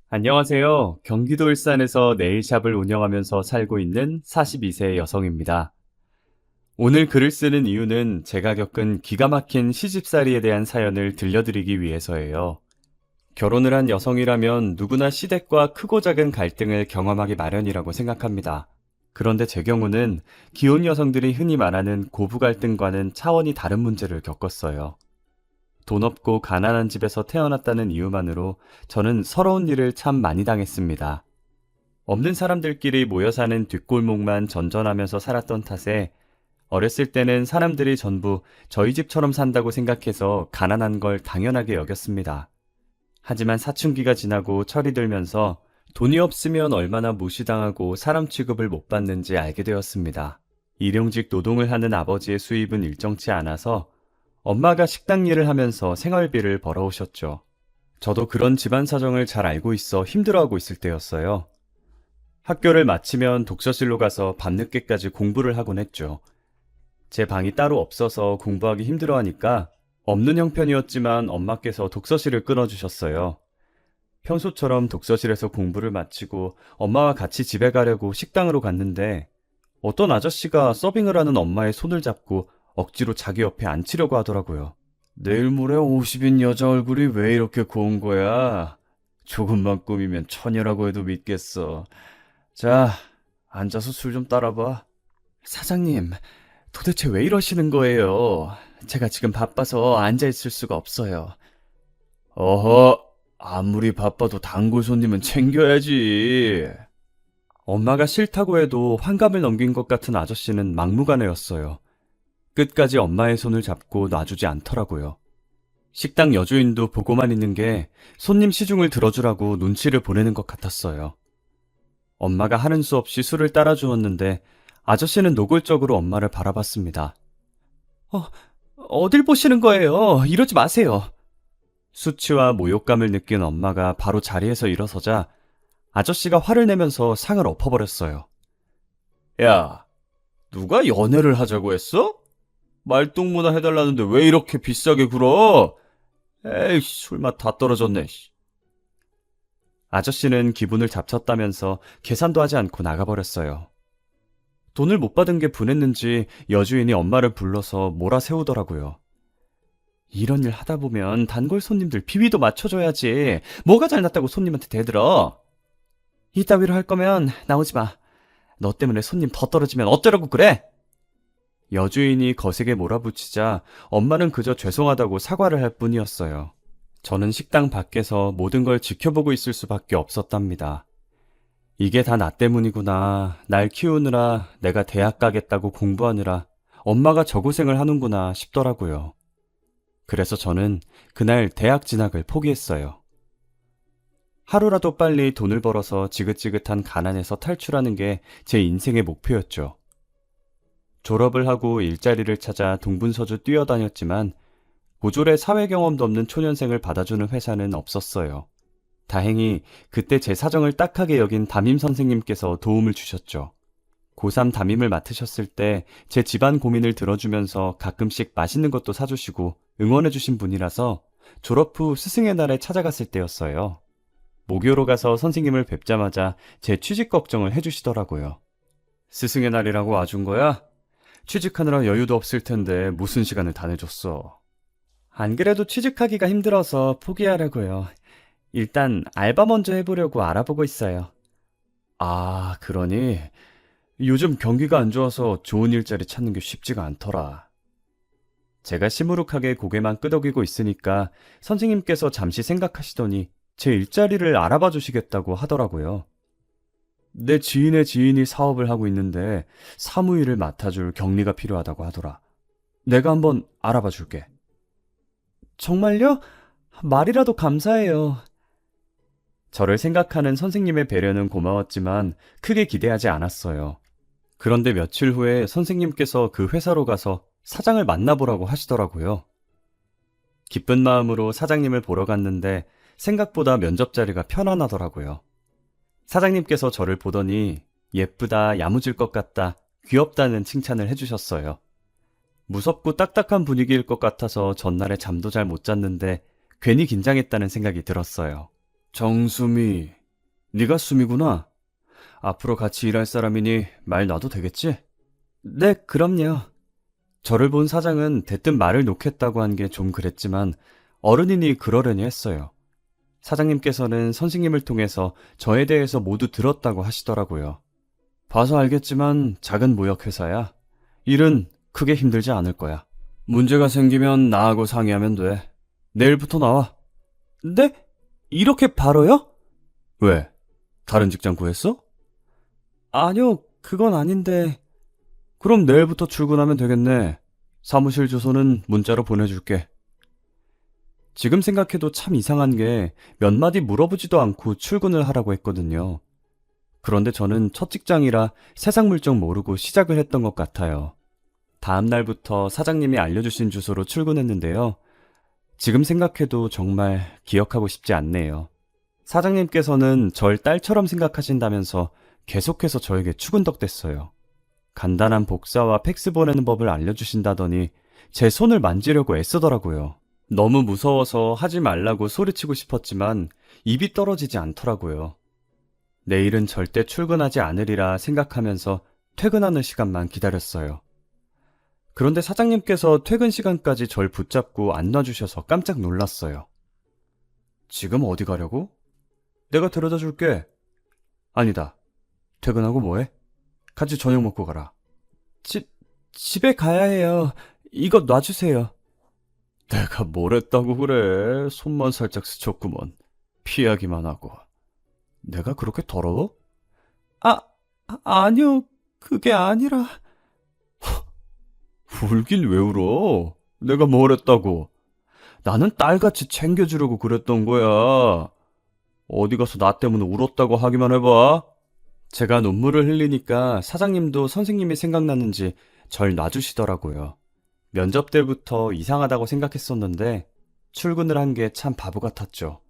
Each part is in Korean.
안녕하세요. 경기도 일산에서 네일샵을 운영하면서 살고 있는 42세 여성입니다. 오늘 글을 쓰는 이유는 제가 겪은 기가 막힌 시집살이에 대한 사연을 들려드리기 위해서예요. 결혼을 한 여성이라면 누구나 시댁과 크고 작은 갈등을 경험하기 마련이라고 생각합니다. 그런데 제 경우는 기혼 여성들이 흔히 말하는 고부 갈등과는 차원이 다른 문제를 겪었어요. 돈 없고 가난한 집에서 태어났다는 이유만으로 저는 서러운 일을 참 많이 당했습니다. 없는 사람들끼리 모여 사는 뒷골목만 전전하면서 살았던 탓에 어렸을 때는 사람들이 전부 저희 집처럼 산다고 생각해서 가난한 걸 당연하게 여겼습니다. 하지만 사춘기가 지나고 철이 들면서 돈이 없으면 얼마나 무시당하고 사람 취급을 못 받는지 알게 되었습니다. 일용직 노동을 하는 아버지의 수입은 일정치 않아서 엄마가 식당 일을 하면서 생활비를 벌어오셨죠. 저도 그런 집안 사정을 잘 알고 있어 힘들어하고 있을 때였어요. 학교를 마치면 독서실로 가서 밤늦게까지 공부를 하곤 했죠. 제 방이 따로 없어서 공부하기 힘들어하니까 없는 형편이었지만 엄마께서 독서실을 끊어주셨어요. 평소처럼 독서실에서 공부를 마치고 엄마와 같이 집에 가려고 식당으로 갔는데 어떤 아저씨가 서빙을 하는 엄마의 손을 잡고 억지로 자기 옆에 앉히려고 하더라고요. 내일 모레 50인 여자 얼굴이 왜 이렇게 고운 거야? 조금만 꾸미면 처녀라고 해도 믿겠어. 자, 앉아서 술 좀 따라봐. 사장님, 도대체 왜 이러시는 거예요? 제가 지금 바빠서 앉아있을 수가 없어요. 어허, 아무리 바빠도 단골 손님은 챙겨야지. 엄마가 싫다고 해도 환갑을 넘긴 것 같은 아저씨는 막무가내였어요. 끝까지 엄마의 손을 잡고 놔주지 않더라고요. 식당 여주인도 보고만 있는 게 손님 시중을 들어주라고 눈치를 보내는 것 같았어요. 엄마가 하는 수 없이 술을 따라주었는데 아저씨는 노골적으로 엄마를 바라봤습니다. 어, 어딜 보시는 거예요? 이러지 마세요. 수치와 모욕감을 느낀 엄마가 바로 자리에서 일어서자 아저씨가 화를 내면서 상을 엎어버렸어요. 야, 누가 연애를 하자고 했어? 말동무나 해달라는데 왜 이렇게 비싸게 굴어? 에이, 술맛 다 떨어졌네. 아저씨는 기분을 잡쳤다면서 계산도 하지 않고 나가버렸어요. 돈을 못 받은 게 분했는지 여주인이 엄마를 불러서 몰아세우더라고요. 이런 일 하다 보면 단골 손님들 비위도 맞춰줘야지. 뭐가 잘났다고 손님한테 대들어? 이따위로 할 거면 나오지 마. 너 때문에 손님 더 떨어지면 어쩌라고 그래? 여주인이 거세게 몰아붙이자 엄마는 그저 죄송하다고 사과를 할 뿐이었어요. 저는 식당 밖에서 모든 걸 지켜보고 있을 수밖에 없었답니다. 이게 다 나 때문이구나. 날 키우느라 내가 대학 가겠다고 공부하느라 엄마가 저 고생을 하는구나 싶더라고요. 그래서 저는 그날 대학 진학을 포기했어요. 하루라도 빨리 돈을 벌어서 지긋지긋한 가난에서 탈출하는 게 제 인생의 목표였죠. 졸업을 하고 일자리를 찾아 동분서주 뛰어다녔지만 고졸의 사회 경험도 없는 초년생을 받아주는 회사는 없었어요. 다행히 그때 제 사정을 딱하게 여긴 담임 선생님께서 도움을 주셨죠. 고3 담임을 맡으셨을 때 제 집안 고민을 들어주면서 가끔씩 맛있는 것도 사주시고 응원해주신 분이라서 졸업 후 스승의 날에 찾아갔을 때였어요. 모교로 가서 선생님을 뵙자마자 제 취직 걱정을 해주시더라고요. 스승의 날이라고 와준 거야? 취직하느라 여유도 없을 텐데 무슨 시간을 다 내줬어. 안 그래도 취직하기가 힘들어서 포기하려고요. 일단 알바 먼저 해보려고 알아보고 있어요. 아, 그러니 요즘 경기가 안 좋아서 좋은 일자리 찾는 게 쉽지가 않더라. 제가 시무룩하게 고개만 끄덕이고 있으니까 선생님께서 잠시 생각하시더니 제 일자리를 알아봐 주시겠다고 하더라고요. 내 지인의 지인이 사업을 하고 있는데 사무일을 맡아줄 격리가 필요하다고 하더라. 내가 한번 알아봐 줄게. 정말요? 말이라도 감사해요. 저를 생각하는 선생님의 배려는 고마웠지만 크게 기대하지 않았어요. 그런데 며칠 후에 선생님께서 그 회사로 가서 사장을 만나보라고 하시더라고요. 기쁜 마음으로 사장님을 보러 갔는데 생각보다 면접 자리가 편안하더라고요. 사장님께서 저를 보더니 예쁘다, 야무질 것 같다, 귀엽다는 칭찬을 해주셨어요. 무섭고 딱딱한 분위기일 것 같아서 전날에 잠도 잘 못 잤는데 괜히 긴장했다는 생각이 들었어요. 정수미, 네가 수미구나. 앞으로 같이 일할 사람이니 말 놔도 되겠지? 네, 그럼요. 저를 본 사장은 대뜸 말을 놓겠다고 한 게 좀 그랬지만 어른이니 그러려니 했어요. 사장님께서는 선생님을 통해서 저에 대해서 모두 들었다고 하시더라고요. 봐서 알겠지만 작은 무역회사야. 일은 크게 힘들지 않을 거야. 문제가 생기면 나하고 상의하면 돼. 내일부터 나와. 네? 이렇게 바로요? 왜? 다른 직장 구했어? 아니요, 그건 아닌데. 그럼 내일부터 출근하면 되겠네. 사무실 주소는 문자로 보내줄게. 지금 생각해도 참 이상한 게 몇 마디 물어보지도 않고 출근을 하라고 했거든요. 그런데 저는 첫 직장이라 세상 물정 모르고 시작을 했던 것 같아요. 다음 날부터 사장님이 알려주신 주소로 출근했는데요. 지금 생각해도 정말 기억하고 싶지 않네요. 사장님께서는 절 딸처럼 생각하신다면서 계속해서 저에게 추근덕댔어요. 간단한 복사와 팩스 보내는 법을 알려주신다더니 제 손을 만지려고 애쓰더라고요. 너무 무서워서 하지 말라고 소리치고 싶었지만 입이 떨어지지 않더라고요. 내일은 절대 출근하지 않으리라 생각하면서 퇴근하는 시간만 기다렸어요. 그런데 사장님께서 퇴근 시간까지 절 붙잡고 안 놔주셔서 깜짝 놀랐어요. 지금 어디 가려고? 내가 데려다 줄게. 아니다. 퇴근하고 뭐해? 같이 저녁 먹고 가라. 집에 가야 해요. 이거 놔주세요. 내가 뭘 했다고 그래. 손만 살짝 스쳤구먼. 피하기만 하고. 내가 그렇게 더러워? 아, 아니요. 그게 아니라. 울긴 왜 울어? 내가 뭘 했다고? 나는 딸같이 챙겨주려고 그랬던 거야. 어디 가서 나 때문에 울었다고 하기만 해봐. 제가 눈물을 흘리니까 사장님도 선생님이 생각났는지 절 놔주시더라고요. 면접 때부터 이상하다고 생각했었는데 출근을 한 게 참 바보 같았죠.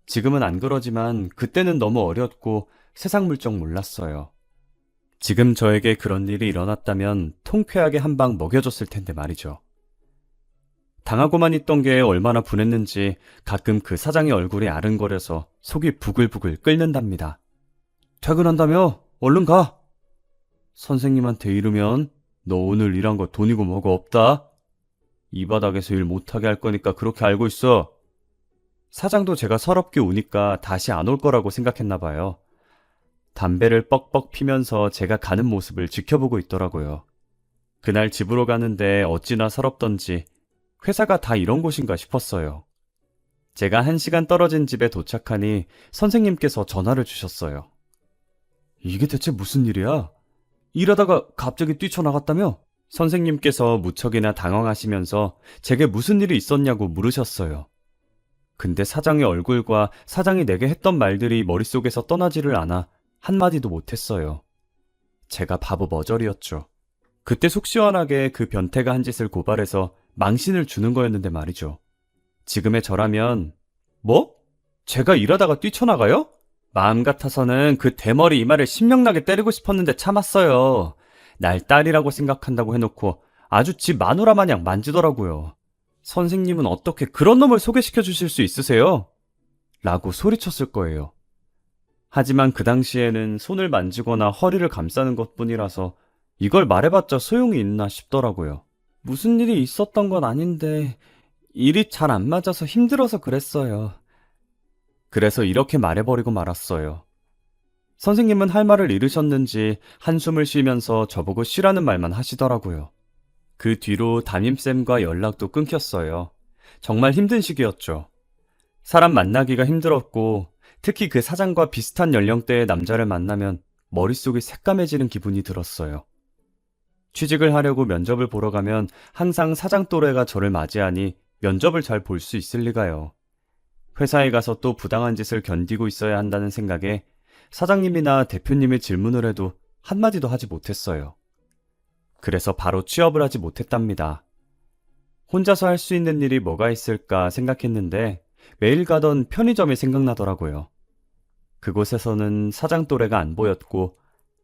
지금은 안 그러지만 그때는 너무 어렸고 세상 물정 몰랐어요. 지금 저에게 그런 일이 일어났다면 통쾌하게 한 방 먹여줬을 텐데 말이죠. 당하고만 있던 게 얼마나 분했는지 가끔 그 사장의 얼굴이 아른거려서 속이 부글부글 끓는답니다. 퇴근한다며? 얼른 가! 선생님한테 이르면 너 오늘 일한 거 돈이고 뭐고 없다? 이 바닥에서 일 못하게 할 거니까 그렇게 알고 있어. 사장도 제가 서럽게 우니까 다시 안 올 거라고 생각했나 봐요. 담배를 뻑뻑 피면서 제가 가는 모습을 지켜보고 있더라고요. 그날 집으로 가는데 어찌나 서럽던지 회사가 다 이런 곳인가 싶었어요. 제가 1시간 떨어진 집에 도착하니 선생님께서 전화를 주셨어요. 이게 대체 무슨 일이야? 일하다가 갑자기 뛰쳐나갔다며? 선생님께서 무척이나 당황하시면서 제게 무슨 일이 있었냐고 물으셨어요. 근데 사장의 얼굴과 사장이 내게 했던 말들이 머릿속에서 떠나지를 않아 한마디도 못했어요. 제가 바보 머저리였죠. 그때 속 시원하게 그 변태가 한 짓을 고발해서 망신을 주는 거였는데 말이죠. 지금의 저라면 뭐? 제가 일하다가 뛰쳐나가요? 마음 같아서는 그 대머리 이마를 신명나게 때리고 싶었는데 참았어요. 날 딸이라고 생각한다고 해놓고 아주 지 마누라 마냥 만지더라고요. 선생님은 어떻게 그런 놈을 소개시켜 주실 수 있으세요? 라고 소리쳤을 거예요. 하지만 그 당시에는 손을 만지거나 허리를 감싸는 것뿐이라서 이걸 말해봤자 소용이 있나 싶더라고요. 무슨 일이 있었던 건 아닌데 일이 잘 안 맞아서 힘들어서 그랬어요. 그래서 이렇게 말해버리고 말았어요. 선생님은 할 말을 잃으셨는지 한숨을 쉬면서 저보고 쉬라는 말만 하시더라고요. 그 뒤로 담임쌤과 연락도 끊겼어요. 정말 힘든 시기였죠. 사람 만나기가 힘들었고 특히 그 사장과 비슷한 연령대의 남자를 만나면 머릿속이 새까매지는 기분이 들었어요. 취직을 하려고 면접을 보러 가면 항상 사장 또래가 저를 맞이하니 면접을 잘 볼 수 있을 리가요. 회사에 가서 또 부당한 짓을 견디고 있어야 한다는 생각에 사장님이나 대표님의 질문을 해도 한마디도 하지 못했어요. 그래서 바로 취업을 하지 못했답니다. 혼자서 할 수 있는 일이 뭐가 있을까 생각했는데 매일 가던 편의점이 생각나더라고요. 그곳에서는 사장 또래가 안 보였고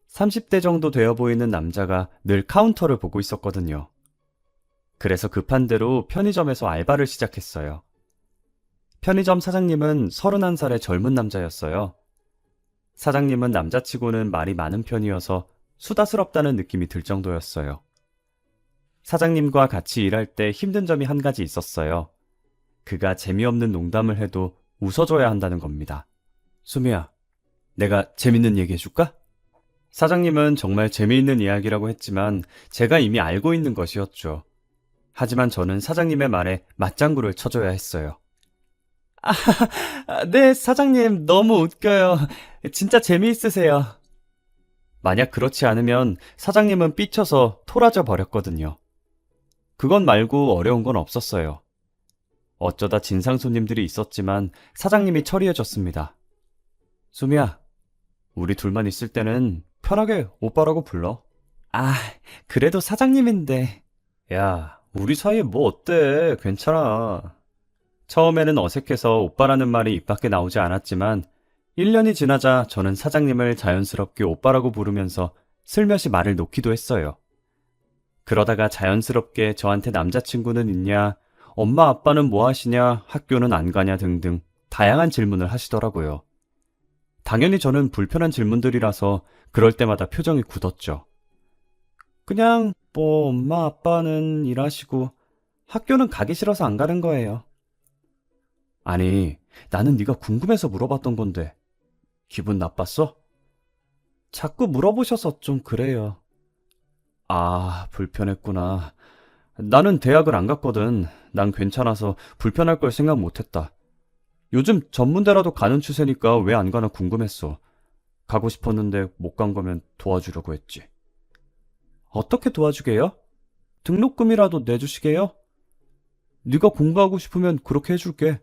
30대 정도 되어 보이는 남자가 늘 카운터를 보고 있었거든요. 그래서 급한 대로 편의점에서 알바를 시작했어요. 편의점 사장님은 31살의 젊은 남자였어요. 사장님은 남자치고는 말이 많은 편이어서 수다스럽다는 느낌이 들 정도였어요. 사장님과 같이 일할 때 힘든 점이 한 가지 있었어요. 그가 재미없는 농담을 해도 웃어줘야 한다는 겁니다. 수미야, 내가 재밌는 얘기 해줄까? 사장님은 정말 재미있는 이야기라고 했지만 제가 이미 알고 있는 것이었죠. 하지만 저는 사장님의 말에 맞장구를 쳐줘야 했어요. 네, 사장님, 너무 웃겨요. 진짜 재미있으세요. 만약 그렇지 않으면 사장님은 삐쳐서 토라져 버렸거든요. 그건 말고 어려운 건 없었어요. 어쩌다 진상 손님들이 있었지만 사장님이 처리해줬습니다. 수미야, 우리 둘만 있을 때는 편하게 오빠라고 불러. 아, 그래도 사장님인데. 야, 우리 사이에 뭐 어때? 괜찮아. 처음에는 어색해서 오빠라는 말이 입 밖에 나오지 않았지만 1년이 지나자 저는 사장님을 자연스럽게 오빠라고 부르면서 슬며시 말을 놓기도 했어요. 그러다가 자연스럽게 저한테 남자친구는 있냐, 엄마 아빠는 뭐 하시냐, 학교는 안 가냐 등등 다양한 질문을 하시더라고요. 당연히 저는 불편한 질문들이라서 그럴 때마다 표정이 굳었죠. 그냥 뭐 엄마 아빠는 일하시고 학교는 가기 싫어서 안 가는 거예요. 아니, 나는 네가 궁금해서 물어봤던 건데 기분 나빴어? 자꾸 물어보셔서 좀 그래요. 아, 불편했구나. 나는 대학을 안 갔거든. 난 괜찮아서 불편할 걸 생각 못했다. 요즘 전문대라도 가는 추세니까 왜 안 가나 궁금했어. 가고 싶었는데 못 간 거면 도와주려고 했지. 어떻게 도와주게요? 등록금이라도 내주시게요? 네가 공부하고 싶으면 그렇게 해줄게.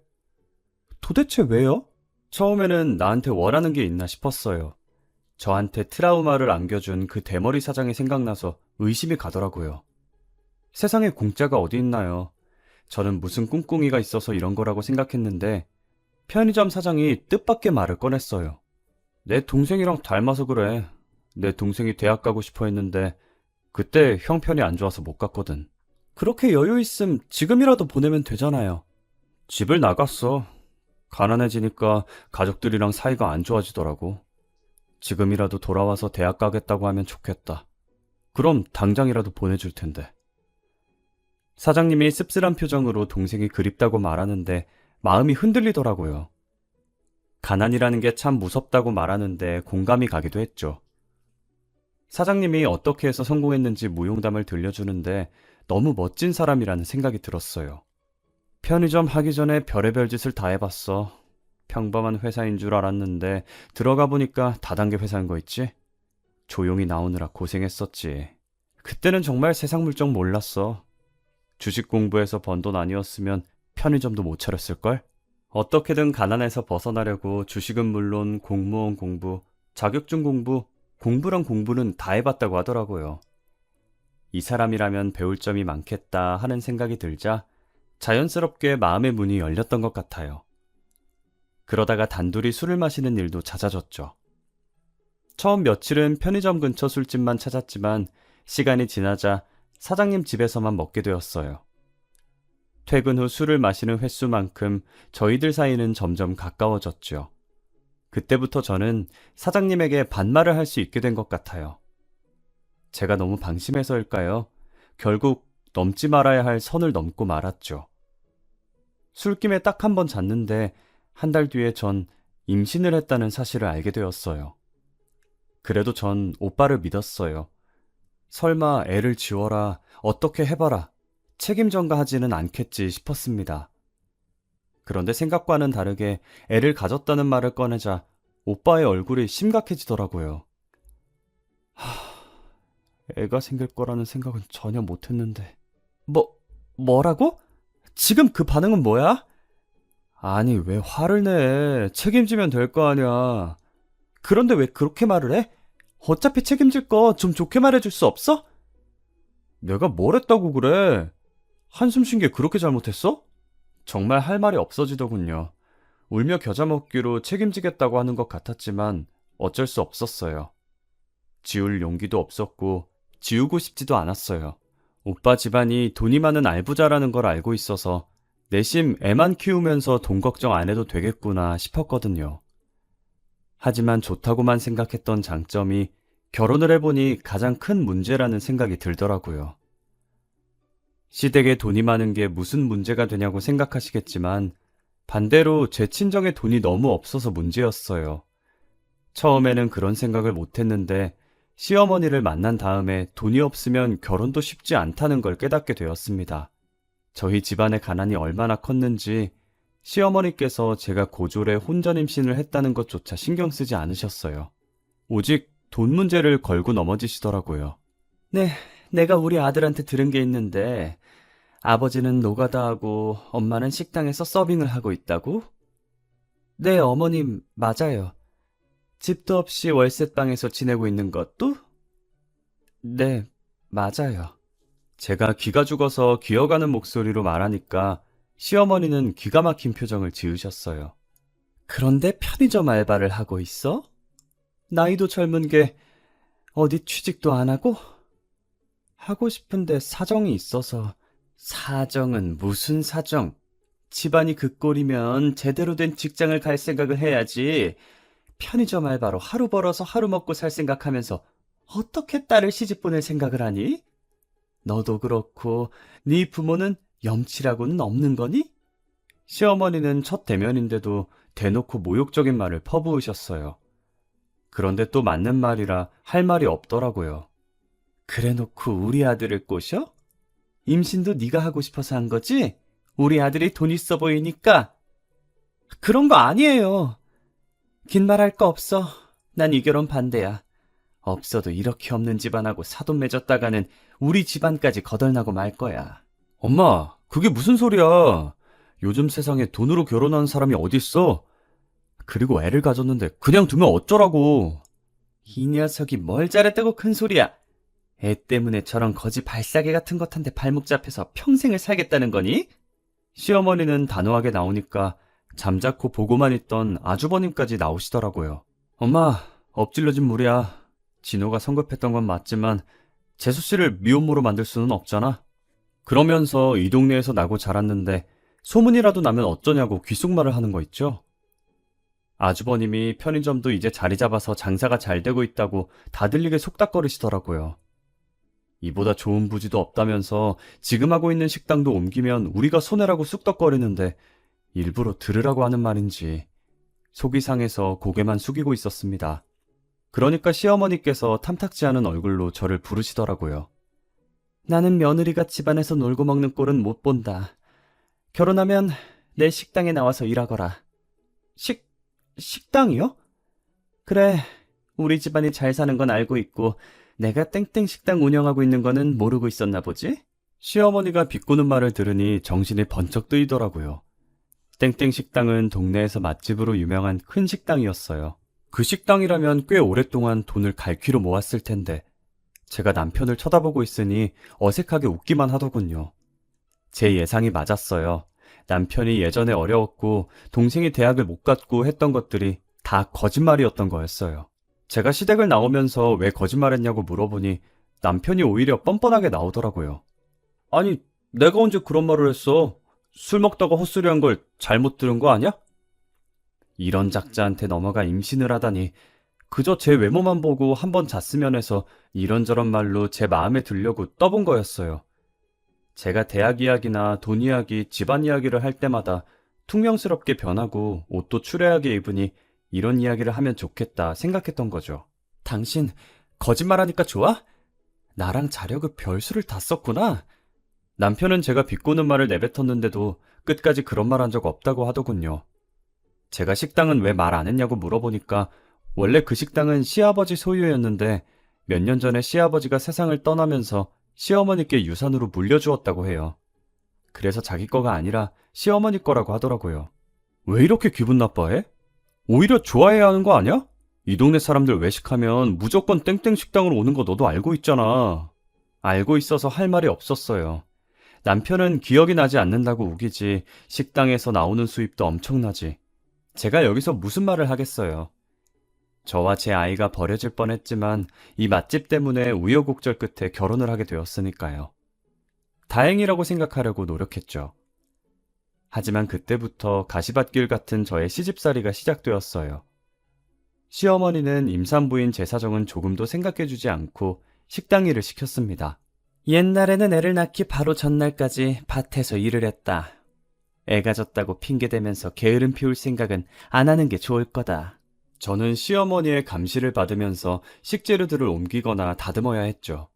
도대체 왜요? 처음에는 나한테 원하는 게 있나 싶었어요. 저한테 트라우마를 안겨준 그 대머리 사장이 생각나서 의심이 가더라고요. 세상에 공짜가 어디 있나요? 저는 무슨 꿍꿍이가 있어서 이런 거라고 생각했는데 편의점 사장이 뜻밖의 말을 꺼냈어요. 내 동생이랑 닮아서 그래. 내 동생이 대학 가고 싶어 했는데 그때 형편이 안 좋아서 못 갔거든. 그렇게 여유 있음 지금이라도 보내면 되잖아요. 집을 나갔어. 가난해지니까 가족들이랑 사이가 안 좋아지더라고. 지금이라도 돌아와서 대학 가겠다고 하면 좋겠다. 그럼 당장이라도 보내줄 텐데. 사장님이 씁쓸한 표정으로 동생이 그립다고 말하는데 마음이 흔들리더라고요. 가난이라는 게 참 무섭다고 말하는데 공감이 가기도 했죠. 사장님이 어떻게 해서 성공했는지 무용담을 들려주는데 너무 멋진 사람이라는 생각이 들었어요. 편의점 하기 전에 별의별 짓을 다 해봤어. 평범한 회사인 줄 알았는데 들어가 보니까 다단계 회사인 거 있지? 조용히 나오느라 고생했었지. 그때는 정말 세상 물정 몰랐어. 주식 공부해서 번 돈 아니었으면 편의점도 못 차렸을걸? 어떻게든 가난에서 벗어나려고 주식은 물론 공무원 공부, 자격증 공부, 공부랑 공부는 다 해봤다고 하더라고요. 이 사람이라면 배울 점이 많겠다 하는 생각이 들자 자연스럽게 마음의 문이 열렸던 것 같아요. 그러다가 단둘이 술을 마시는 일도 잦아졌죠. 처음 며칠은 편의점 근처 술집만 찾았지만 시간이 지나자 사장님 집에서만 먹게 되었어요. 퇴근 후 술을 마시는 횟수만큼 저희들 사이는 점점 가까워졌죠. 그때부터 저는 사장님에게 반말을 할 수 있게 된 것 같아요. 제가 너무 방심해서일까요? 결국 넘지 말아야 할 선을 넘고 말았죠. 술김에 딱 한 번 잤는데 한 달 뒤에 전 임신을 했다는 사실을 알게 되었어요. 그래도 전 오빠를 믿었어요. 설마 애를 지워라, 어떻게 해봐라, 책임 전가하지는 않겠지 싶었습니다. 그런데 생각과는 다르게 애를 가졌다는 말을 꺼내자 오빠의 얼굴이 심각해지더라고요. 애가 생길 거라는 생각은 전혀 못했는데. 뭐라고? 지금 그 반응은 뭐야? 아니, 왜 화를 내? 책임지면 될 거 아니야. 그런데 왜 그렇게 말을 해? 어차피 책임질 거 좀 좋게 말해줄 수 없어? 내가 뭘 했다고 그래? 한숨 쉰 게 그렇게 잘못했어? 정말 할 말이 없어지더군요. 울며 겨자 먹기로 책임지겠다고 하는 것 같았지만 어쩔 수 없었어요. 지울 용기도 없었고 지우고 싶지도 않았어요. 오빠 집안이 돈이 많은 알부자라는 걸 알고 있어서 내심 애만 키우면서 돈 걱정 안 해도 되겠구나 싶었거든요. 하지만 좋다고만 생각했던 장점이 결혼을 해보니 가장 큰 문제라는 생각이 들더라고요. 시댁에 돈이 많은 게 무슨 문제가 되냐고 생각하시겠지만 반대로 제 친정에 돈이 너무 없어서 문제였어요. 처음에는 그런 생각을 못했는데 시어머니를 만난 다음에 돈이 없으면 결혼도 쉽지 않다는 걸 깨닫게 되었습니다. 저희 집안의 가난이 얼마나 컸는지 시어머니께서 제가 고졸에 혼전 임신을 했다는 것조차 신경 쓰지 않으셨어요. 오직 돈 문제를 걸고 넘어지시더라고요. 네, 내가 우리 아들한테 들은 게 있는데 아버지는 노가다하고 엄마는 식당에서 서빙을 하고 있다고? 네, 어머님, 맞아요. 집도 없이 월세방에서 지내고 있는 것도? 네, 맞아요. 제가 기가 죽어서 기어가는 목소리로 말하니까 시어머니는 기가 막힌 표정을 지으셨어요. 그런데 편의점 알바를 하고 있어? 나이도 젊은 게 어디 취직도 안 하고? 하고 싶은데 사정이 있어서. 사정은 무슨 사정? 집안이 그 꼴이면 제대로 된 직장을 갈 생각을 해야지. 편의점 알바로 하루 벌어서 하루 먹고 살 생각하면서 어떻게 딸을 시집 보낼 생각을 하니? 너도 그렇고 네 부모는 염치라고는 없는 거니? 시어머니는 첫 대면인데도 대놓고 모욕적인 말을 퍼부으셨어요. 그런데 또 맞는 말이라 할 말이 없더라고요. 그래놓고 우리 아들을 꼬셔? 임신도 네가 하고 싶어서 한 거지? 우리 아들이 돈 있어 보이니까? 그런 거 아니에요. 긴 말 할 거 없어. 난 이 결혼 반대야. 없어도 이렇게 없는 집안하고 사돈 맺었다가는 우리 집안까지 거덜나고 말 거야. 엄마, 그게 무슨 소리야? 요즘 세상에 돈으로 결혼하는 사람이 어딨어? 그리고 애를 가졌는데 그냥 두면 어쩌라고. 이 녀석이 뭘 잘했다고 큰 소리야. 애 때문에 저런 거지 발사계 같은 것한테 발목 잡혀서 평생을 살겠다는 거니? 시어머니는 단호하게 나오니까 잠자코 보고만 있던 아주버님까지 나오시더라고요. 엄마, 엎질러진 물이야. 진호가 성급했던 건 맞지만 재수 씨를 미혼모로 만들 수는 없잖아. 그러면서 이 동네에서 나고 자랐는데 소문이라도 나면 어쩌냐고 귓속말을 하는 거 있죠? 아주버님이 편의점도 이제 자리 잡아서 장사가 잘 되고 있다고 다 들리게 속닥거리시더라고요. 이보다 좋은 부지도 없다면서 지금 하고 있는 식당도 옮기면 우리가 손해라고 쑥덕거리는데 일부러 들으라고 하는 말인지 속이 상해서 고개만 숙이고 있었습니다. 그러니까 시어머니께서 탐탁지 않은 얼굴로 저를 부르시더라고요. 나는 며느리가 집안에서 놀고 먹는 꼴은 못 본다. 결혼하면 내 식당에 나와서 일하거라. 식당이요? 그래, 우리 집안이 잘 사는 건 알고 있고 내가 땡땡 식당 운영하고 있는 거는 모르고 있었나 보지? 시어머니가 비꼬는 말을 들으니 정신이 번쩍 뜨이더라고요. 땡땡 식당은 동네에서 맛집으로 유명한 큰 식당이었어요. 그 식당이라면 꽤 오랫동안 돈을 갈퀴로 모았을 텐데 제가 남편을 쳐다보고 있으니 어색하게 웃기만 하더군요. 제 예상이 맞았어요. 남편이 예전에 어려웠고 동생이 대학을 못 갔고 했던 것들이 다 거짓말이었던 거였어요. 제가 시댁을 나오면서 왜 거짓말했냐고 물어보니 남편이 오히려 뻔뻔하게 나오더라고요. 아니, 내가 언제 그런 말을 했어? 술 먹다가 헛소리한 걸 잘못 들은 거 아니야? 이런 작자한테 넘어가 임신을 하다니 그저 제 외모만 보고 한번 잤으면 해서 이런저런 말로 제 마음에 들려고 떠본 거였어요. 제가 대학 이야기나 돈 이야기, 집안 이야기를 할 때마다 퉁명스럽게 변하고 옷도 추레하게 입으니 이런 이야기를 하면 좋겠다 생각했던 거죠. 당신 거짓말하니까 좋아? 나랑 자려고 별수를 다 썼구나. 남편은 제가 비꼬는 말을 내뱉었는데도 끝까지 그런 말 한 적 없다고 하더군요. 제가 식당은 왜 말 안 했냐고 물어보니까 원래 그 식당은 시아버지 소유였는데 몇 년 전에 시아버지가 세상을 떠나면서 시어머니께 유산으로 물려주었다고 해요. 그래서 자기 거가 아니라 시어머니 거라고 하더라고요. 왜 이렇게 기분 나빠해? 오히려 좋아해야 하는 거 아니야? 이 동네 사람들 외식하면 무조건 땡땡 식당으로 오는 거 너도 알고 있잖아. 알고 있어서 할 말이 없었어요. 남편은 기억이 나지 않는다고 우기지 식당에서 나오는 수입도 엄청나지. 제가 여기서 무슨 말을 하겠어요. 저와 제 아이가 버려질 뻔했지만 이 맛집 때문에 우여곡절 끝에 결혼을 하게 되었으니까요. 다행이라고 생각하려고 노력했죠. 하지만 그때부터 가시밭길 같은 저의 시집살이가 시작되었어요. 시어머니는 임산부인 제 사정은 조금도 생각해주지 않고 식당 일을 시켰습니다. 옛날에는 애를 낳기 바로 전날까지 밭에서 일을 했다. 애가 졌다고 핑계대면서 게으름 피울 생각은 안 하는 게 좋을 거다. 저는 시어머니의 감시를 받으면서 식재료들을 옮기거나 다듬어야 했죠.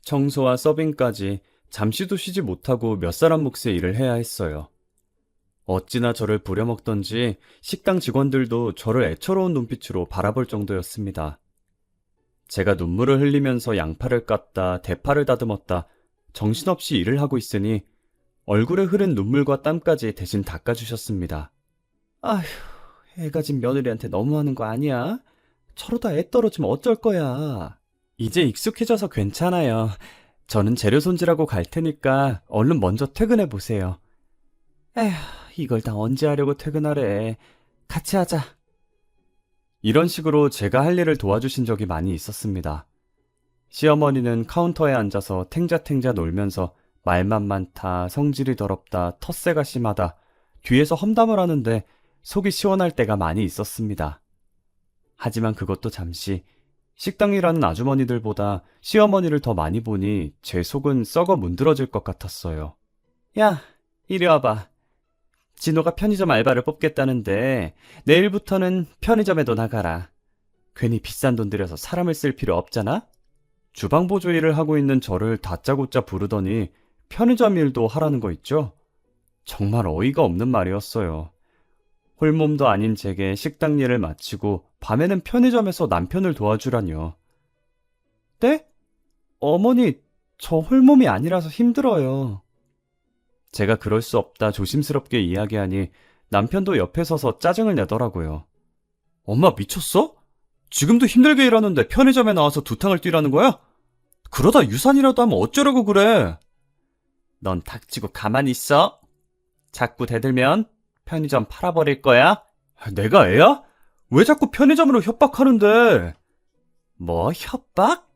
청소와 서빙까지 잠시도 쉬지 못하고 몇 사람 몫의 일을 해야 했어요. 어찌나 저를 부려먹던지 식당 직원들도 저를 애처로운 눈빛으로 바라볼 정도였습니다. 제가 눈물을 흘리면서 양파를 깠다, 대파를 다듬었다, 정신없이 일을 하고 있으니 얼굴에 흐른 눈물과 땀까지 대신 닦아주셨습니다. 아휴, 애가 진 며느리한테 너무하는 거 아니야? 저러다 애 떨어지면 어쩔 거야. 이제 익숙해져서 괜찮아요. 저는 재료 손질하고 갈 테니까 얼른 먼저 퇴근해 보세요. 에휴, 이걸 다 언제 하려고 퇴근하래. 같이 하자. 이런 식으로 제가 할 일을 도와주신 적이 많이 있었습니다. 시어머니는 카운터에 앉아서 탱자탱자 놀면서 말만 많다, 성질이 더럽다, 텃세가 심하다, 뒤에서 험담을 하는데 속이 시원할 때가 많이 있었습니다. 하지만 그것도 잠시, 식당 일하는 아주머니들보다 시어머니를 더 많이 보니 제 속은 썩어 문드러질 것 같았어요. 야, 이리 와봐. 진호가 편의점 알바를 뽑겠다는데 내일부터는 편의점에도 나가라. 괜히 비싼 돈 들여서 사람을 쓸 필요 없잖아? 주방보조 일을 하고 있는 저를 다짜고짜 부르더니 편의점 일도 하라는 거 있죠? 정말 어이가 없는 말이었어요. 홀몸도 아닌 제게 식당 일을 마치고 밤에는 편의점에서 남편을 도와주라뇨. 네? 어머니, 저 홀몸이 아니라서 힘들어요. 제가 그럴 수 없다 조심스럽게 이야기하니 남편도 옆에 서서 짜증을 내더라고요. 엄마 미쳤어? 지금도 힘들게 일하는데 편의점에 나와서 두탕을 뛰라는 거야? 그러다 유산이라도 하면 어쩌려고 그래? 넌 닥치고 가만히 있어. 자꾸 대들면 편의점 팔아버릴 거야? 내가 애야? 왜 자꾸 편의점으로 협박하는데? 뭐 협박?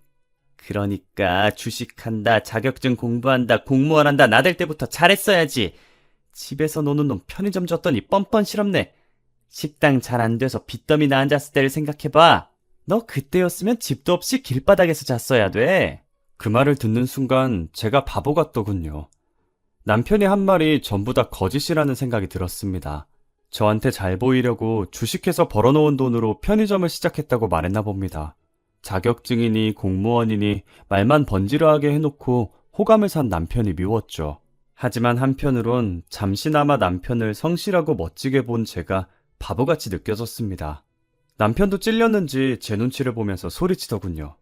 그러니까 주식한다, 자격증 공부한다, 공무원 한다 나댈 때부터 잘했어야지. 집에서 노는 놈 편의점 줬더니 뻔뻔스럽네. 식당 잘 안 돼서 빚더미 나 앉았을 때를 생각해봐. 너 그때였으면 집도 없이 길바닥에서 잤어야 돼. 그 말을 듣는 순간 제가 바보 같더군요. 남편이 한 말이 전부 다 거짓이라는 생각이 들었습니다. 저한테 잘 보이려고 주식해서 벌어놓은 돈으로 편의점을 시작했다고 말했나 봅니다. 자격증이니 공무원이니 말만 번지르하게 해놓고 호감을 산 남편이 미웠죠. 하지만 한편으론 잠시나마 남편을 성실하고 멋지게 본 제가 바보같이 느껴졌습니다. 남편도 찔렸는지 제 눈치를 보면서 소리치더군요.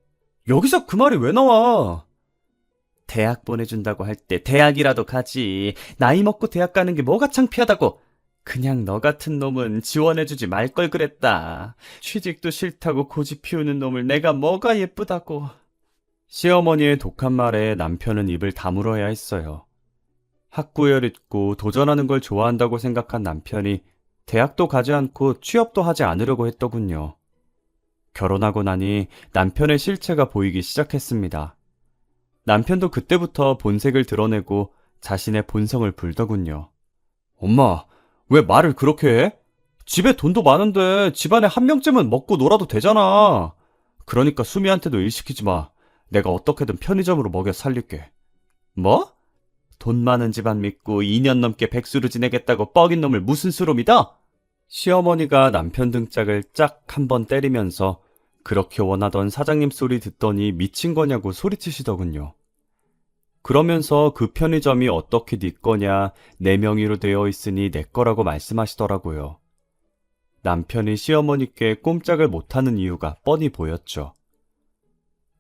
여기서 그 말이 왜 나와? 대학 보내준다고 할 때 대학이라도 가지. 나이 먹고 대학 가는 게 뭐가 창피하다고. 그냥 너 같은 놈은 지원해주지 말 걸 그랬다. 취직도 싫다고 고집 피우는 놈을 내가 뭐가 예쁘다고. 시어머니의 독한 말에 남편은 입을 다물어야 했어요. 학구열 있고 도전하는 걸 좋아한다고 생각한 남편이 대학도 가지 않고 취업도 하지 않으려고 했더군요. 결혼하고 나니 남편의 실체가 보이기 시작했습니다. 남편도 그때부터 본색을 드러내고 자신의 본성을 불더군요. 엄마, 왜 말을 그렇게 해? 집에 돈도 많은데 집안에 한 명쯤은 먹고 놀아도 되잖아. 그러니까 수미한테도 일 시키지 마. 내가 어떻게든 편의점으로 먹여 살릴게. 뭐? 돈 많은 집안 믿고 2년 넘게 백수로 지내겠다고 뻐긴 놈을 무슨 수로 믿어? 시어머니가 남편 등짝을 짝 한 번 때리면서 그렇게 원하던 사장님 소리 듣더니 미친 거냐고 소리치시더군요. 그러면서 그 편의점이 어떻게 네 거냐, 내 명의로 되어 있으니 내 거라고 말씀하시더라고요. 남편이 시어머니께 꼼짝을 못하는 이유가 뻔히 보였죠.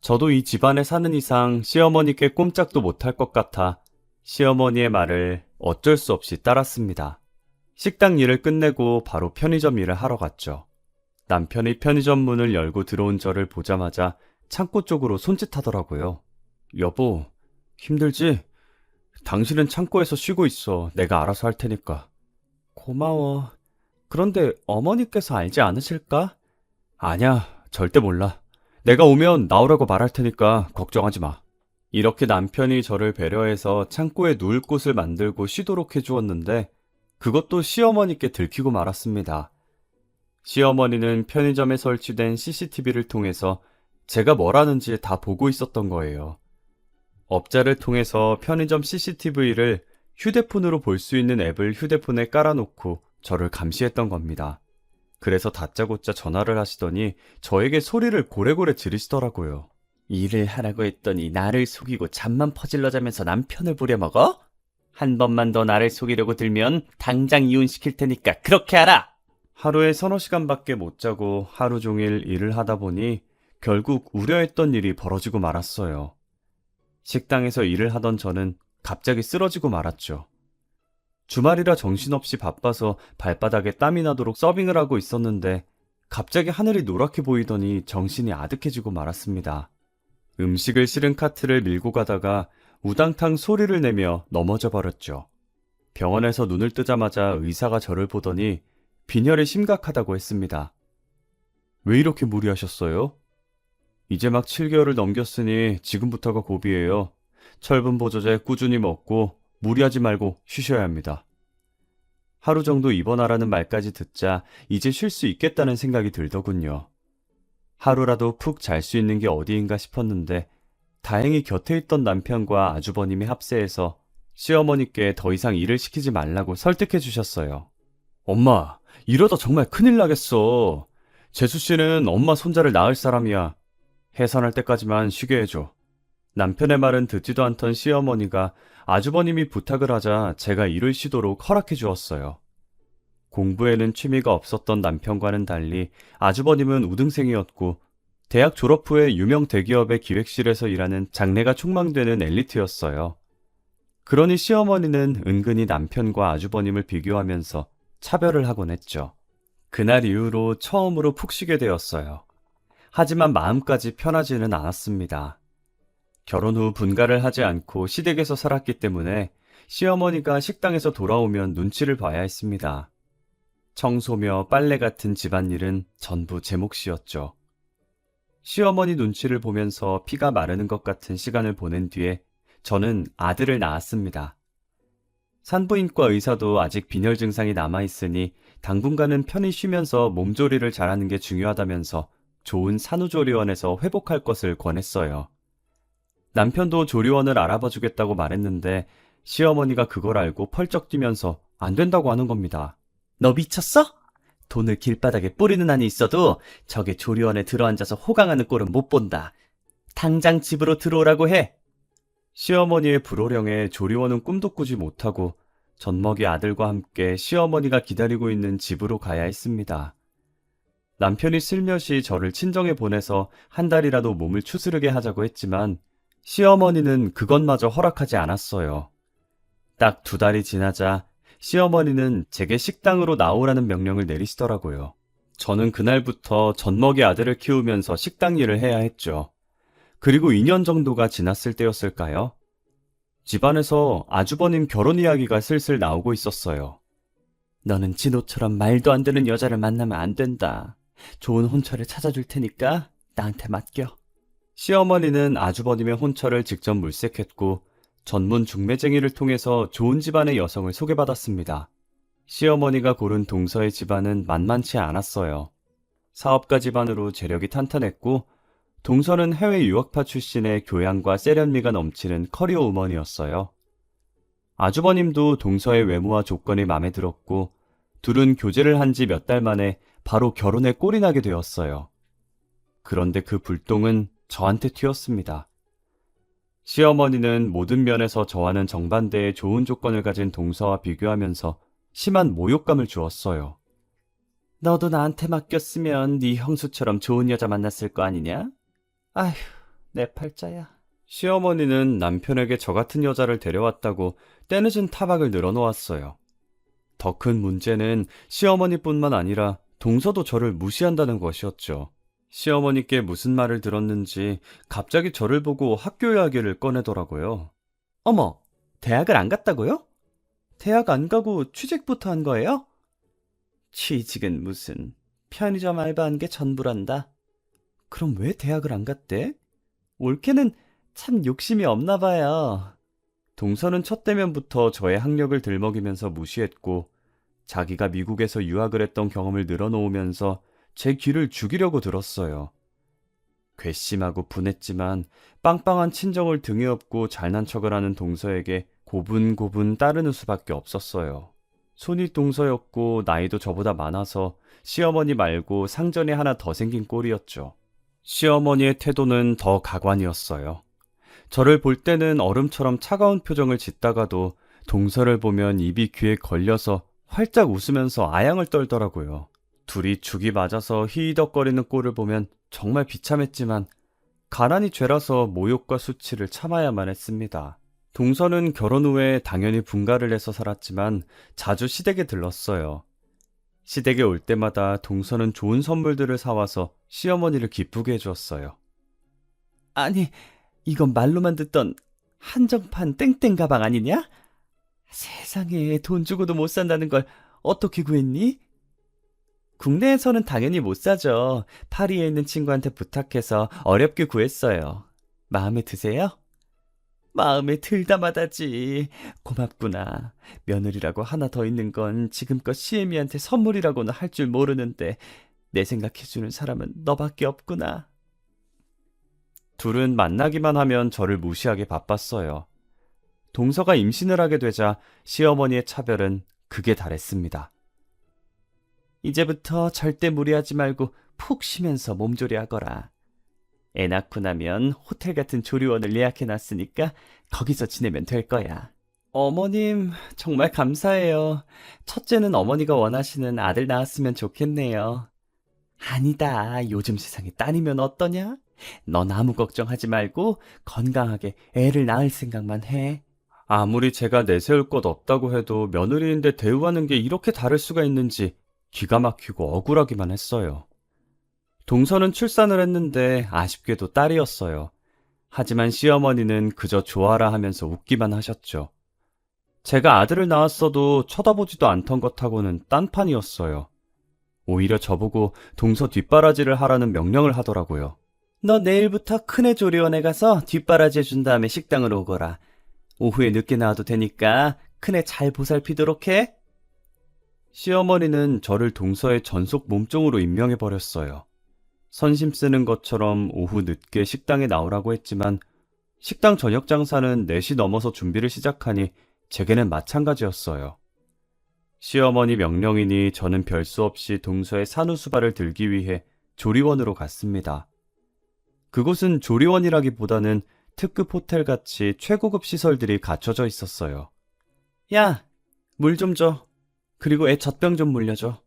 저도 이 집안에 사는 이상 시어머니께 꼼짝도 못할 것 같아 시어머니의 말을 어쩔 수 없이 따랐습니다. 식당 일을 끝내고 바로 편의점 일을 하러 갔죠. 남편이 편의점 문을 열고 들어온 저를 보자마자 창고 쪽으로 손짓하더라고요. 여보, 힘들지? 당신은 창고에서 쉬고 있어. 내가 알아서 할 테니까. 고마워. 그런데 어머니께서 알지 않으실까? 아냐, 절대 몰라. 내가 오면 나오라고 말할 테니까 걱정하지 마. 이렇게 남편이 저를 배려해서 창고에 누울 곳을 만들고 쉬도록 해주었는데 그것도 시어머니께 들키고 말았습니다. 시어머니는 편의점에 설치된 CCTV를 통해서 제가 뭘 하는지 다 보고 있었던 거예요. 업자를 통해서 편의점 CCTV를 휴대폰으로 볼 수 있는 앱을 휴대폰에 깔아놓고 저를 감시했던 겁니다. 그래서 다짜고짜 전화를 하시더니 저에게 소리를 고래고래 지르시더라고요. 일을 하라고 했더니 나를 속이고 잠만 퍼질러 자면서 남편을 부려먹어? 한 번만 더 나를 속이려고 들면 당장 이혼시킬 테니까 그렇게 하라! 하루에 서너 시간밖에 못 자고 하루 종일 일을 하다 보니 결국 우려했던 일이 벌어지고 말았어요. 식당에서 일을 하던 저는 갑자기 쓰러지고 말았죠. 주말이라 정신없이 바빠서 발바닥에 땀이 나도록 서빙을 하고 있었는데 갑자기 하늘이 노랗게 보이더니 정신이 아득해지고 말았습니다. 음식을 실은 카트를 밀고 가다가 우당탕 소리를 내며 넘어져 버렸죠. 병원에서 눈을 뜨자마자 의사가 저를 보더니 빈혈이 심각하다고 했습니다. 왜 이렇게 무리하셨어요? 이제 막 7개월을 넘겼으니 지금부터가 고비예요. 철분 보조제 꾸준히 먹고 무리하지 말고 쉬셔야 합니다. 하루 정도 입원하라는 말까지 듣자 이제 쉴 수 있겠다는 생각이 들더군요. 하루라도 푹 잘 수 있는 게 어디인가 싶었는데 다행히 곁에 있던 남편과 아주버님이 합세해서 시어머니께 더 이상 일을 시키지 말라고 설득해 주셨어요. 엄마, 이러다 정말 큰일 나겠어. 재수 씨는 엄마 손자를 낳을 사람이야. 해산할 때까지만 쉬게 해줘. 남편의 말은 듣지도 않던 시어머니가 아주버님이 부탁을 하자 제가 일을 쉬도록 허락해 주었어요. 공부에는 취미가 없었던 남편과는 달리 아주버님은 우등생이었고 대학 졸업 후에 유명 대기업의 기획실에서 일하는 장래가 촉망되는 엘리트였어요. 그러니 시어머니는 은근히 남편과 아주버님을 비교하면서 차별을 하곤 했죠. 그날 이후로 처음으로 푹 쉬게 되었어요. 하지만 마음까지 편하지는 않았습니다. 결혼 후 분가를 하지 않고 시댁에서 살았기 때문에 시어머니가 식당에서 돌아오면 눈치를 봐야 했습니다. 청소며 빨래 같은 집안일은 전부 제 몫이었죠. 시어머니 눈치를 보면서 피가 마르는 것 같은 시간을 보낸 뒤에 저는 아들을 낳았습니다. 산부인과 의사도 아직 빈혈 증상이 남아있으니 당분간은 편히 쉬면서 몸조리를 잘하는 게 중요하다면서 좋은 산후조리원에서 회복할 것을 권했어요. 남편도 조리원을 알아봐 주겠다고 말했는데 시어머니가 그걸 알고 펄쩍 뛰면서 안 된다고 하는 겁니다. 너 미쳤어? 돈을 길바닥에 뿌리는 한이 있어도 저게 조리원에 들어앉아서 호강하는 꼴은 못 본다. 당장 집으로 들어오라고 해. 시어머니의 불호령에 조리원은 꿈도 꾸지 못하고 젖먹이 아들과 함께 시어머니가 기다리고 있는 집으로 가야 했습니다. 남편이 슬며시 저를 친정에 보내서 한 달이라도 몸을 추스르게 하자고 했지만 시어머니는 그것마저 허락하지 않았어요. 딱 2달이 지나자 시어머니는 제게 식당으로 나오라는 명령을 내리시더라고요. 저는 그날부터 젖먹이 아들을 키우면서 식당 일을 해야 했죠. 그리고 2년 정도가 지났을 때였을까요? 집안에서 아주버님 결혼 이야기가 슬슬 나오고 있었어요. 너는 진호처럼 말도 안 되는 여자를 만나면 안 된다. 좋은 혼처를 찾아줄 테니까 나한테 맡겨. 시어머니는 아주버님의 혼처를 직접 물색했고 전문 중매쟁이를 통해서 좋은 집안의 여성을 소개받았습니다. 시어머니가 고른 동서의 집안은 만만치 않았어요. 사업가 집안으로 재력이 탄탄했고 동서는 해외 유학파 출신의 교양과 세련미가 넘치는 커리어 우먼이었어요. 아주버님도 동서의 외모와 조건이 마음에 들었고 둘은 교제를 한 지 몇 달 만에 바로 결혼에 꼴이 나게 되었어요. 그런데 그 불똥은 저한테 튀었습니다. 시어머니는 모든 면에서 저와는 정반대의 좋은 조건을 가진 동서와 비교하면서 심한 모욕감을 주었어요. 너도 나한테 맡겼으면 네 형수처럼 좋은 여자 만났을 거 아니냐? 아휴, 내 팔자야. 시어머니는 남편에게 저 같은 여자를 데려왔다고 때늦은 타박을 늘어놓았어요. 더 큰 문제는 시어머니뿐만 아니라 동서도 저를 무시한다는 것이었죠. 시어머니께 무슨 말을 들었는지 갑자기 저를 보고 학교 이야기를 꺼내더라고요. 어머, 대학을 안 갔다고요? 대학 안 가고 취직부터 한 거예요? 취직은 무슨, 편의점 알바한 게 전부란다. 그럼 왜 대학을 안 갔대? 올케는 참 욕심이 없나 봐요. 동서는 첫 대면부터 저의 학력을 들먹이면서 무시했고 자기가 미국에서 유학을 했던 경험을 늘어놓으면서 제 귀를 죽이려고 들었어요. 괘씸하고 분했지만 빵빵한 친정을 등에 업고 잘난 척을 하는 동서에게 고분고분 따르는 수밖에 없었어요. 손이 동서였고 나이도 저보다 많아서 시어머니 말고 상전이 하나 더 생긴 꼴이었죠. 시어머니의 태도는 더 가관이었어요. 저를 볼 때는 얼음처럼 차가운 표정을 짓다가도 동서를 보면 입이 귀에 걸려서 활짝 웃으면서 아양을 떨더라고요. 둘이 죽이 맞아서 히히덕거리는 꼴을 보면 정말 비참했지만 가난이 죄라서 모욕과 수치를 참아야만 했습니다. 동서는 결혼 후에 당연히 분가를 해서 살았지만 자주 시댁에 들렀어요. 시댁에 올 때마다 동서는 좋은 선물들을 사와서 시어머니를 기쁘게 해주었어요. 아니, 이건 말로만 듣던 한정판 땡땡 가방 아니냐? 세상에 돈 주고도 못 산다는 걸 어떻게 구했니? 국내에서는 당연히 못 사죠. 파리에 있는 친구한테 부탁해서 어렵게 구했어요. 마음에 드세요? 마음에 들다마다지. 고맙구나. 며느리라고 하나 더 있는 건 지금껏 시애미한테 선물이라고는 할 줄 모르는데 내 생각해주는 사람은 너밖에 없구나. 둘은 만나기만 하면 저를 무시하게 바빴어요. 동서가 임신을 하게 되자 시어머니의 차별은 극에 달했습니다. 이제부터 절대 무리하지 말고 푹 쉬면서 몸조리하거라. 애 낳고 나면 호텔 같은 조리원을 예약해놨으니까 거기서 지내면 될 거야. 어머님, 정말 감사해요. 첫째는 어머니가 원하시는 아들 낳았으면 좋겠네요. 아니다. 요즘 세상에 딸이면 어떠냐? 넌 아무 걱정하지 말고 건강하게 애를 낳을 생각만 해. 아무리 제가 내세울 것 없다고 해도 며느리인데 대우하는 게 이렇게 다를 수가 있는지 기가 막히고 억울하기만 했어요. 동서는 출산을 했는데 아쉽게도 딸이었어요. 하지만 시어머니는 그저 좋아라 하면서 웃기만 하셨죠. 제가 아들을 낳았어도 쳐다보지도 않던 것하고는 딴판이었어요. 오히려 저보고 동서 뒷바라지를 하라는 명령을 하더라고요. 너 내일부터 큰애 조리원에 가서 뒷바라지 해준 다음에 식당으로 오거라. 오후에 늦게 나와도 되니까 큰애 잘 보살피도록 해. 시어머니는 저를 동서의 전속 몸종으로 임명해버렸어요. 선심 쓰는 것처럼 오후 늦게 식당에 나오라고 했지만 식당 저녁 장사는 4시 넘어서 준비를 시작하니 제게는 마찬가지였어요. 시어머니 명령이니 저는 별 수 없이 동서의 산후수발을 들기 위해 조리원으로 갔습니다. 그곳은 조리원이라기보다는 특급 호텔같이 최고급 시설들이 갖춰져 있었어요. 야, 물 좀 줘. 그리고 애 젖병 좀 물려줘.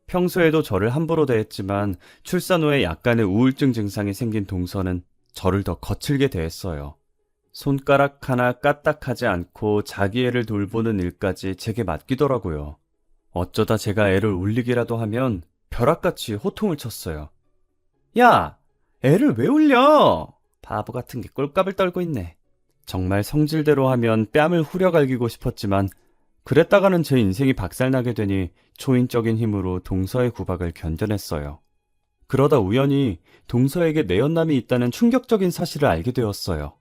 평소에도 저를 함부로 대했지만 출산 후에 약간의 우울증 증상이 생긴 동서는 저를 더 거칠게 대했어요. 손가락 하나 까딱하지 않고 자기 애를 돌보는 일까지 제게 맡기더라고요. 어쩌다 제가 애를 울리기라도 하면 벼락같이 호통을 쳤어요. 야! 애를 왜 울려? 바보 같은 게 꼴값을 떨고 있네. 정말 성질대로 하면 뺨을 후려갈기고 싶었지만 그랬다가는 제 인생이 박살나게 되니 초인적인 힘으로 동서의 구박을 견뎌냈어요. 그러다 우연히 동서에게 내연남이 있다는 충격적인 사실을 알게 되었어요.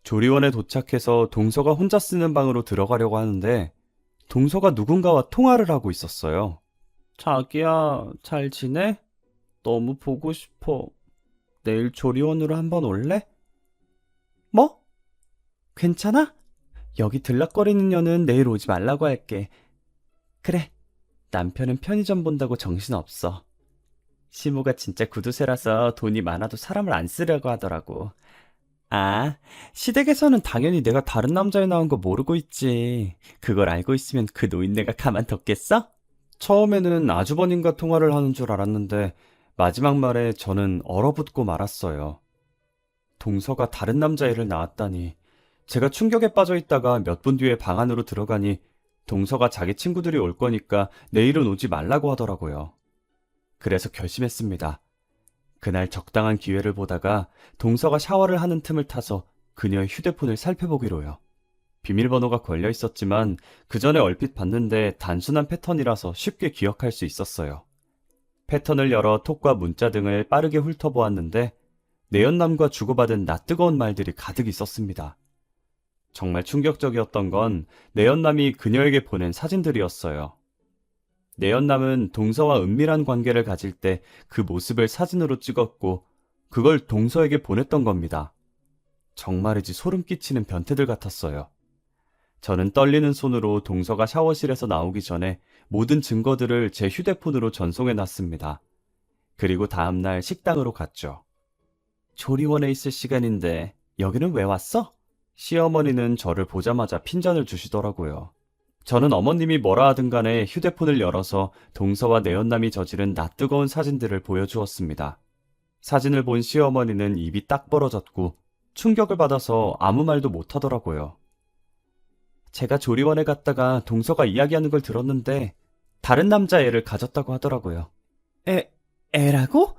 조리원에 도착해서 동서가 혼자 쓰는 방으로 들어가려고 하는데 동서가 누군가와 통화를 하고 있었어요. 자기야, 잘 지내? 너무 보고 싶어. 내일 조리원으로 한번 올래? 뭐? 괜찮아? 여기 들락거리는 년은 내일 오지 말라고 할게. 그래, 남편은 편의점 본다고 정신없어. 시모가 진짜 구두쇠라서 돈이 많아도 사람을 안 쓰려고 하더라고. 아, 시댁에서는 당연히 내가 다른 남자에 나온 거 모르고 있지. 그걸 알고 있으면 그 노인네가 가만뒀겠어? 처음에는 아주버님과 통화를 하는 줄 알았는데 마지막 말에 저는 얼어붙고 말았어요. 동서가 다른 남자애를 낳았다니. 제가 충격에 빠져 있다가 몇 분 뒤에 방 안으로 들어가니 동서가 자기 친구들이 올 거니까 내일은 오지 말라고 하더라고요. 그래서 결심했습니다. 그날 적당한 기회를 보다가 동서가 샤워를 하는 틈을 타서 그녀의 휴대폰을 살펴보기로요. 비밀번호가 걸려 있었지만 그 전에 얼핏 봤는데 단순한 패턴이라서 쉽게 기억할 수 있었어요. 패턴을 열어 톡과 문자 등을 빠르게 훑어보았는데 내연남과 주고받은 낯뜨거운 말들이 가득 있었습니다. 정말 충격적이었던 건 내연남이 그녀에게 보낸 사진들이었어요. 내연남은 동서와 은밀한 관계를 가질 때 그 모습을 사진으로 찍었고 그걸 동서에게 보냈던 겁니다. 정말이지 소름 끼치는 변태들 같았어요. 저는 떨리는 손으로 동서가 샤워실에서 나오기 전에 모든 증거들을 제 휴대폰으로 전송해 놨습니다. 그리고 다음날 식당으로 갔죠. 조리원에 있을 시간인데 여기는 왜 왔어? 시어머니는 저를 보자마자 핀잔을 주시더라고요. 저는 어머님이 뭐라 하든 간에 휴대폰을 열어서 동서와 내연남이 저지른 낯뜨거운 사진들을 보여주었습니다. 사진을 본 시어머니는 입이 딱 벌어졌고 충격을 받아서 아무 말도 못하더라고요. 제가 조리원에 갔다가 동서가 이야기하는 걸 들었는데 다른 남자애를 가졌다고 하더라고요. 애라고?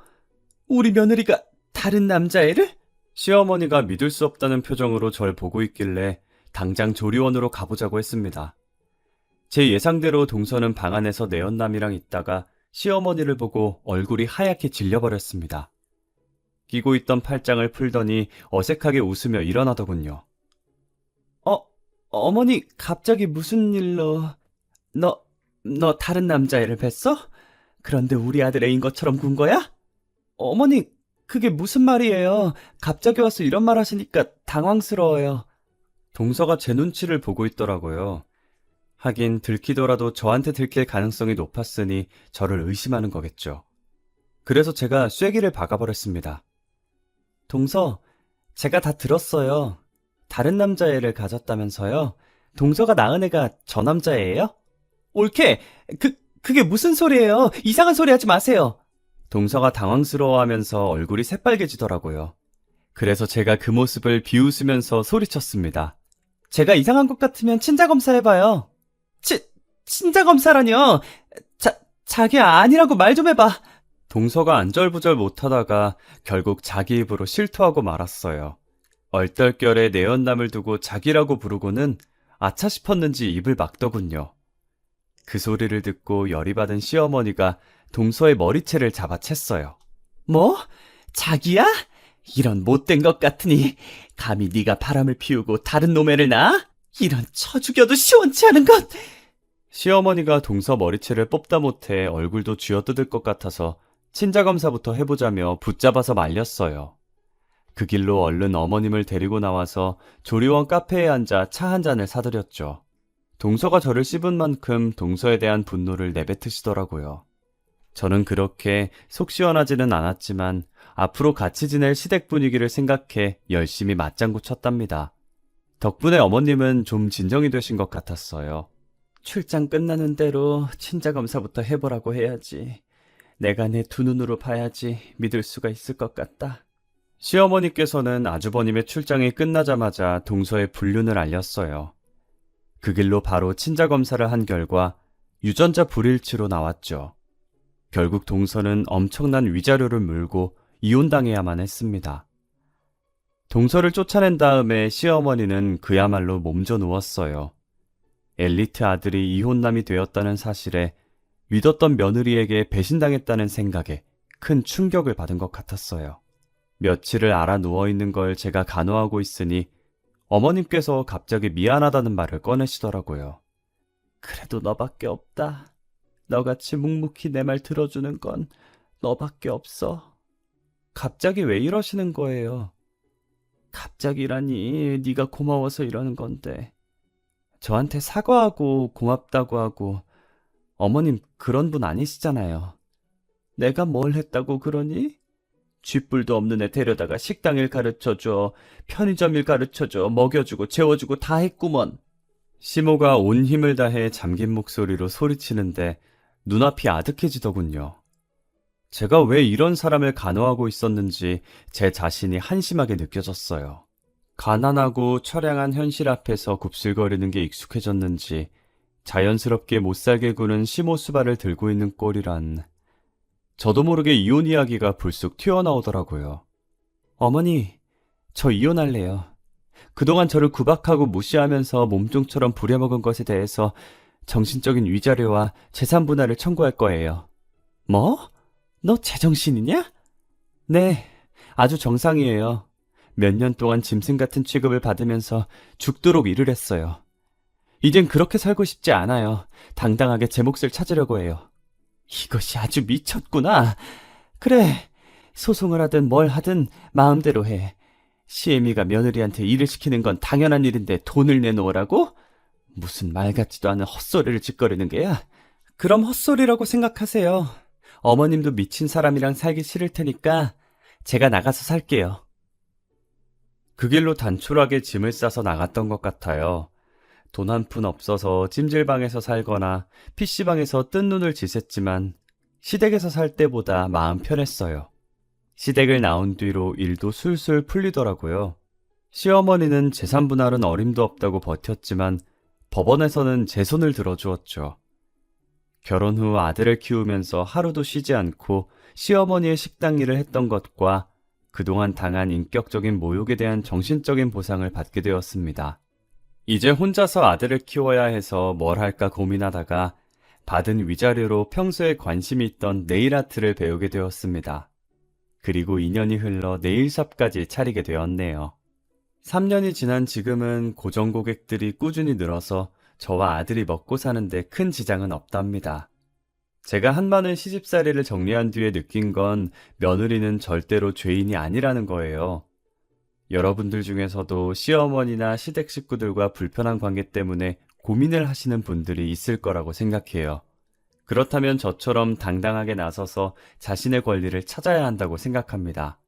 우리 며느리가 다른 남자애를? 시어머니가 믿을 수 없다는 표정으로 절 보고 있길래 당장 조리원으로 가보자고 했습니다. 제 예상대로 동서는 방 안에서 내연남이랑 있다가 시어머니를 보고 얼굴이 하얗게 질려버렸습니다. 끼고 있던 팔짱을 풀더니 어색하게 웃으며 일어나더군요. 어머니 갑자기 무슨 일로... 너 다른 남자애를 뵀어? 그런데 우리 아들 애인 것처럼 군 거야? 어머니 그게 무슨 말이에요? 갑자기 와서 이런 말 하시니까 당황스러워요. 동서가 제 눈치를 보고 있더라고요. 하긴 들키더라도 저한테 들킬 가능성이 높았으니 저를 의심하는 거겠죠. 그래서 제가 쐐기를 박아버렸습니다. 동서, 제가 다 들었어요. 다른 남자애를 가졌다면서요? 동서가 낳은 애가 저 남자애예요? 옳게! 그게 무슨 소리예요? 이상한 소리 하지 마세요! 동서가 당황스러워하면서 얼굴이 새빨개지더라고요. 그래서 제가 그 모습을 비웃으면서 소리쳤습니다. 제가 이상한 것 같으면 친자검사 해봐요. 친자검사라뇨? 자기야 아니라고 말 좀 해봐. 동서가 안절부절 못하다가 결국 자기 입으로 실토하고 말았어요. 얼떨결에 내연남을 두고 자기라고 부르고는 아차 싶었는지 입을 막더군요. 그 소리를 듣고 열이 받은 시어머니가 동서의 머리채를 잡아챘어요. 뭐? 자기야? 이런 못된 것 같으니 감히 네가 바람을 피우고 다른 놈애를 낳아? 이런 쳐죽여도 시원치 않은 것! 시어머니가 동서 머리채를 뽑다 못해 얼굴도 쥐어뜯을 것 같아서 친자검사부터 해보자며 붙잡아서 말렸어요. 그 길로 얼른 어머님을 데리고 나와서 조리원 카페에 앉아 차 한 잔을 사드렸죠. 동서가 저를 씹은 만큼 동서에 대한 분노를 내뱉으시더라고요. 저는 그렇게 속 시원하지는 않았지만 앞으로 같이 지낼 시댁 분위기를 생각해 열심히 맞장구 쳤답니다. 덕분에 어머님은 좀 진정이 되신 것 같았어요. 출장 끝나는 대로 친자검사부터 해보라고 해야지. 내가 내 두 눈으로 봐야지 믿을 수가 있을 것 같다. 시어머니께서는 아주버님의 출장이 끝나자마자 동서의 불륜을 알렸어요. 그 길로 바로 친자검사를 한 결과 유전자 불일치로 나왔죠. 결국 동서는 엄청난 위자료를 물고 이혼당해야만 했습니다. 동서를 쫓아낸 다음에 시어머니는 그야말로 몸져 누웠어요. 엘리트 아들이 이혼남이 되었다는 사실에 믿었던 며느리에게 배신당했다는 생각에 큰 충격을 받은 것 같았어요. 며칠을 알아 누워있는 걸 제가 간호하고 있으니 어머님께서 갑자기 미안하다는 말을 꺼내시더라고요. 그래도 너밖에 없다. 너같이 묵묵히 내 말 들어주는 건 너밖에 없어. 갑자기 왜 이러시는 거예요? 갑자기라니 네가 고마워서 이러는 건데. 저한테 사과하고 고맙다고 하고 어머님 그런 분 아니시잖아요. 내가 뭘 했다고 그러니? 쥐뿔도 없는 애 데려다가 식당일 가르쳐줘, 편의점일 가르쳐줘, 먹여주고 재워주고 다 했구먼. 시모가 온 힘을 다해 잠긴 목소리로 소리치는데 눈앞이 아득해지더군요. 제가 왜 이런 사람을 간호하고 있었는지 제 자신이 한심하게 느껴졌어요. 가난하고 처량한 현실 앞에서 굽실거리는 게 익숙해졌는지 자연스럽게 못살게 구는 시모 수발을 들고 있는 꼴이란. 저도 모르게 이혼 이야기가 불쑥 튀어나오더라고요. 어머니, 저 이혼할래요. 그동안 저를 구박하고 무시하면서 몸종처럼 부려먹은 것에 대해서 정신적인 위자료와 재산 분할을 청구할 거예요. 뭐? 너 제정신이냐? 네, 아주 정상이에요. 몇 년 동안 짐승 같은 취급을 받으면서 죽도록 일을 했어요. 이젠 그렇게 살고 싶지 않아요. 당당하게 제 몫을 찾으려고 해요. 이것이 아주 미쳤구나. 그래, 소송을 하든 뭘 하든 마음대로 해. 시애미가 며느리한테 일을 시키는 건 당연한 일인데 돈을 내놓으라고? 무슨 말 같지도 않은 헛소리를 짓거리는 게야? 그럼 헛소리라고 생각하세요. 어머님도 미친 사람이랑 살기 싫을 테니까 제가 나가서 살게요. 그 길로 단촐하게 짐을 싸서 나갔던 것 같아요. 돈 한 푼 없어서 찜질방에서 살거나 PC방에서 뜬 눈을 지샜지만 시댁에서 살 때보다 마음 편했어요. 시댁을 나온 뒤로 일도 술술 풀리더라고요. 시어머니는 재산 분할은 어림도 없다고 버텼지만 법원에서는 제 손을 들어주었죠. 결혼 후 아들을 키우면서 하루도 쉬지 않고 시어머니의 식당 일을 했던 것과 그동안 당한 인격적인 모욕에 대한 정신적인 보상을 받게 되었습니다. 이제 혼자서 아들을 키워야 해서 뭘 할까 고민하다가 받은 위자료로 평소에 관심이 있던 네일 아트를 배우게 되었습니다. 그리고 2년이 흘러 네일샵까지 차리게 되었네요. 3년이 지난 지금은 고정 고객들이 꾸준히 늘어서 저와 아들이 먹고 사는데 큰 지장은 없답니다. 제가 한많은 시집살이를 정리한 뒤에 느낀 건 며느리는 절대로 죄인이 아니라는 거예요. 여러분들 중에서도 시어머니나 시댁 식구들과 불편한 관계 때문에 고민을 하시는 분들이 있을 거라고 생각해요. 그렇다면 저처럼 당당하게 나서서 자신의 권리를 찾아야 한다고 생각합니다.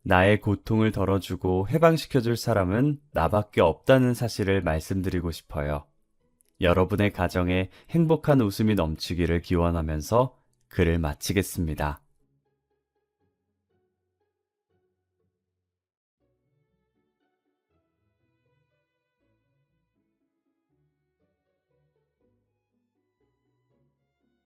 나의 고통을 덜어주고 해방시켜줄 사람은 나밖에 없다는 사실을 말씀드리고 싶어요. 여러분의 가정에 행복한 웃음이 넘치기를 기원하면서 글을 마치겠습니다.